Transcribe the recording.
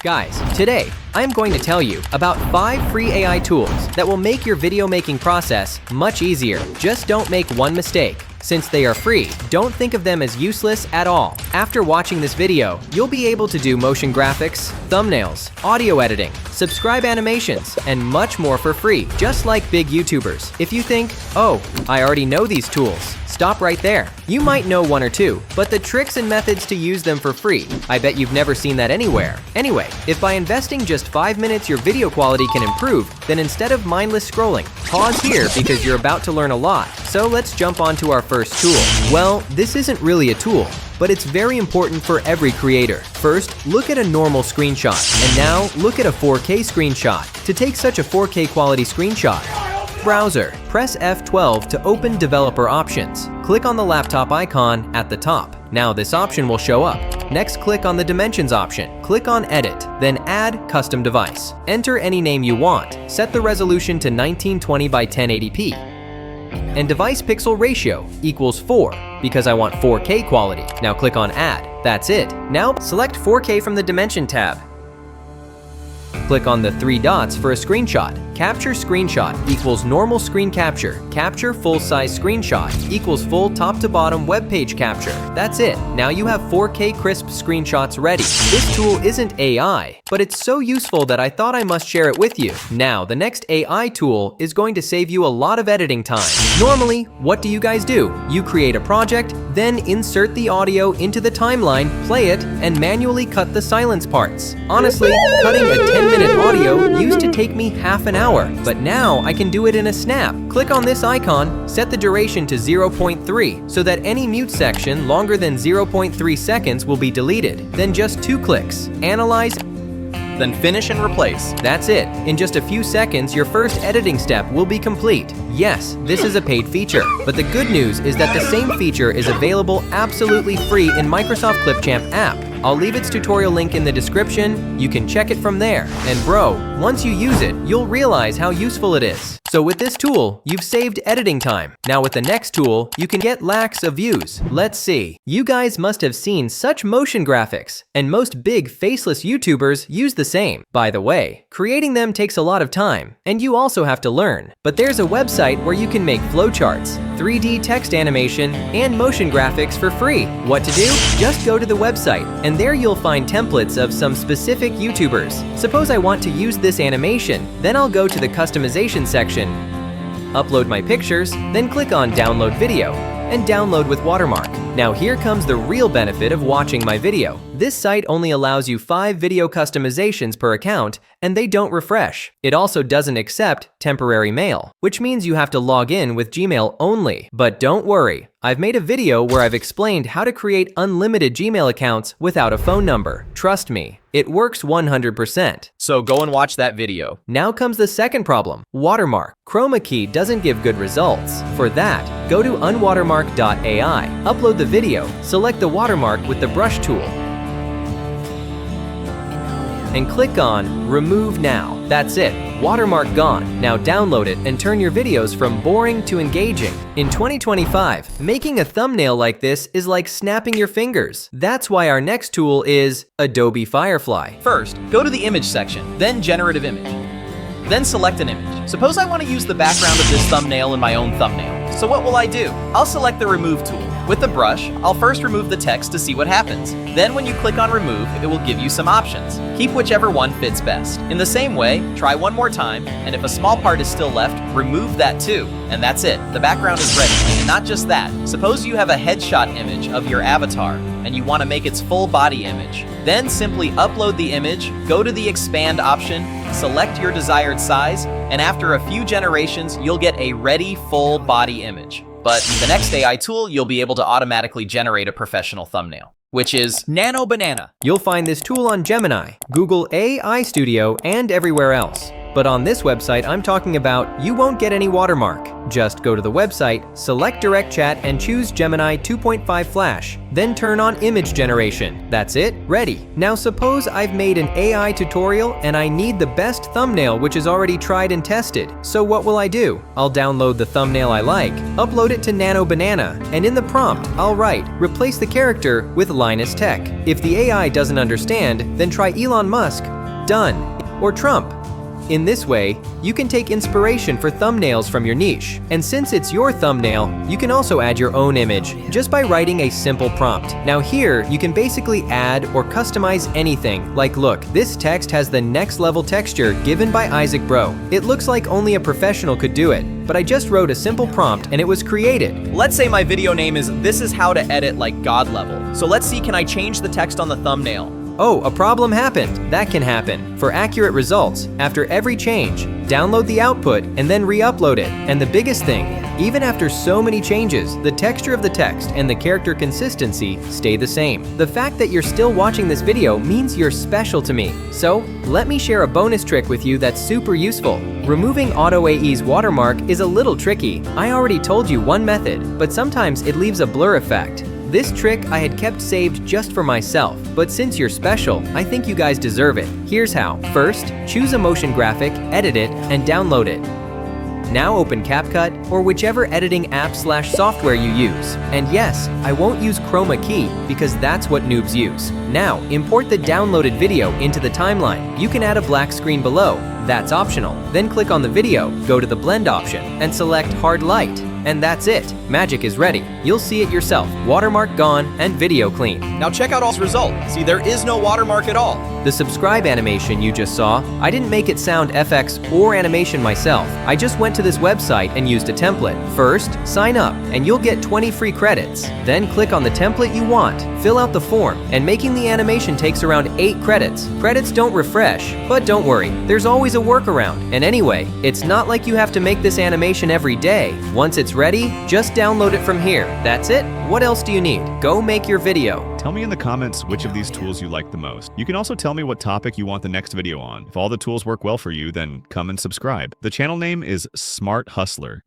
Guys, today I am going to tell you about 5 free AI tools that will make your video making process much easier. Just don't make one mistake. Since they are free, don't think of them as useless at all. After watching this video, you'll be able to do motion graphics, thumbnails, audio editing, subscribe animations, and much more for free, just like big YouTubers. If you think, oh, I already know these tools, stop right there. You might know one or two, but the tricks and methods to use them for free, I bet you've never seen that anywhere. Anyway, if by investing just 5 minutes your video quality can improve, then instead of mindless scrolling, pause here because you're about to learn a lot. So let's jump on to our first tool. Well, this isn't really a tool, but it's very important for every creator. First, look at a normal screenshot, and now look at a 4K screenshot. To take such a 4K quality screenshot, browser, press F12 to open developer options. Click on the laptop icon at the top. Now this option will show up. Next, click on the dimensions option. Click on edit, then add custom device. Enter any name you want. Set the resolution to 1920 by 1080p. And device pixel ratio equals 4 because I want 4K quality. Now click on add. That's it. Now select 4K from the dimension tab. Click on the 3 dots for a screenshot. Capture screenshot equals normal screen capture. Capture full-size screenshot equals full top-to-bottom web page capture. That's it. Now you have 4K crisp screenshots ready. This tool isn't AI, but it's so useful that I thought I must share it with you. Now, the next AI tool is going to save you a lot of editing time. Normally, what do you guys do? You create a project, then insert the audio into the timeline, play it, and manually cut the silence parts. Honestly, cutting a 10-minute audio used to take me half an hour, but now I can do it in a snap. Click on this icon, set the duration to 0.3 so that any mute section longer than 0.3 seconds will be deleted. Then just 2 clicks. Analyze, then finish and replace. That's it. In just a few seconds, your first editing step will be complete. Yes, this is a paid feature, but the good news is that the same feature is available absolutely free in Microsoft Clipchamp app. I'll leave its tutorial link in the description. You can check it from there. And bro, once you use it, you'll realize how useful it is. So with this tool, you've saved editing time. Now with the next tool, you can get lakhs of views. Let's see. You guys must have seen such motion graphics, and most big faceless YouTubers use the same. By the way, creating them takes a lot of time, and you also have to learn. But there's a website where you can make flowcharts, 3D text animation, and motion graphics for free. What to do? Just go to the website, and there you'll find templates of some specific YouTubers. Suppose I want to use this animation, then I'll go to the customization section, upload my pictures, then click on download video, and download with Watermark. Now here comes the real benefit of watching my video. This site only allows you 5 video customizations per account, and they don't refresh. It also doesn't accept temporary mail, which means you have to log in with Gmail only. But don't worry, I've made a video where I've explained how to create unlimited Gmail accounts without a phone number. Trust me, it works 100%. So go and watch that video. Now comes the second problem, Watermark. Chroma key doesn't give good results. For that, go to unwwatermark.ai, upload the video, select the watermark with the brush tool, and click on Remove Now. That's it. Watermark gone. Now download it and turn your videos from boring to engaging. In 2025, making a thumbnail like this is like snapping your fingers. That's why our next tool is Adobe Firefly. First, go to the image section, then generative image. Then select an image. Suppose I want to use the background of this thumbnail in my own thumbnail. So what will I do? I'll select the remove tool. With the brush, I'll first remove the text to see what happens. Then when you click on remove, it will give you some options. Keep whichever one fits best. In the same way, try one more time, and if a small part is still left, remove that too. And that's it. The background is ready. And not just that. Suppose you have a headshot image of your avatar, and you want to make its full body image. Then simply upload the image, go to the expand option, select your desired size, and after a few generations, you'll get a ready full body image. But the next AI tool, you'll be able to automatically generate a professional thumbnail, which is Nano Banana. You'll find this tool on Gemini, Google AI Studio, and everywhere else. But on this website I'm talking about, you won't get any watermark. Just go to the website, select Direct Chat and choose Gemini 2.5 Flash. Then turn on image generation. That's it, ready. Now suppose I've made an AI tutorial and I need the best thumbnail which is already tried and tested. So what will I do? I'll download the thumbnail I like, upload it to Nano Banana, and in the prompt I'll write, replace the character with Linus Tech. If the AI doesn't understand, then try Elon Musk, done, or Trump. In this way, you can take inspiration for thumbnails from your niche. And since it's your thumbnail, you can also add your own image just by writing a simple prompt. Now here, you can basically add or customize anything. Like look, this text has the next level texture given by Isaac Bro. It looks like only a professional could do it, but I just wrote a simple prompt and it was created. Let's say my video name is "This is how to edit like God level." So let's see, can I change the text on the thumbnail? Oh, a problem happened. That can happen. For accurate results, after every change, download the output and then re-upload it. And the biggest thing, even after so many changes, the texture of the text and the character consistency stay the same. The fact that you're still watching this video means you're special to me. So, let me share a bonus trick with you that's super useful. Removing Auto AE's watermark is a little tricky. I already told you one method, but sometimes it leaves a blur effect. This trick I had kept saved just for myself, but since you're special, I think you guys deserve it. Here's how. First, choose a motion graphic, edit it, and download it. Now open CapCut or whichever editing app/software you use. And yes, I won't use Chroma key because that's what noobs use. Now, import the downloaded video into the timeline. You can add a black screen below. That's optional. Then click on the video, go to the blend option, and select hard light. And that's it. Magic is ready. You'll see it yourself. Watermark gone and video clean. Now check out all's result. See, there is no watermark at all. The subscribe animation you just saw, I didn't make it sound FX or animation myself. I just went to this website and used a template. First, sign up and you'll get 20 free credits. Then click on the template you want, fill out the form, and making the animation takes around 8 credits. Credits don't refresh, but don't worry, there's always a workaround. And anyway, it's not like you have to make this animation every day. Once it's ready, just download it from here. That's it. What else do you need? Go make your video. Tell me in the comments which of these tools you like the most. You can also tell me what topic you want the next video on. If all the tools work well for you, then come and subscribe. The channel name is Smart Hustler.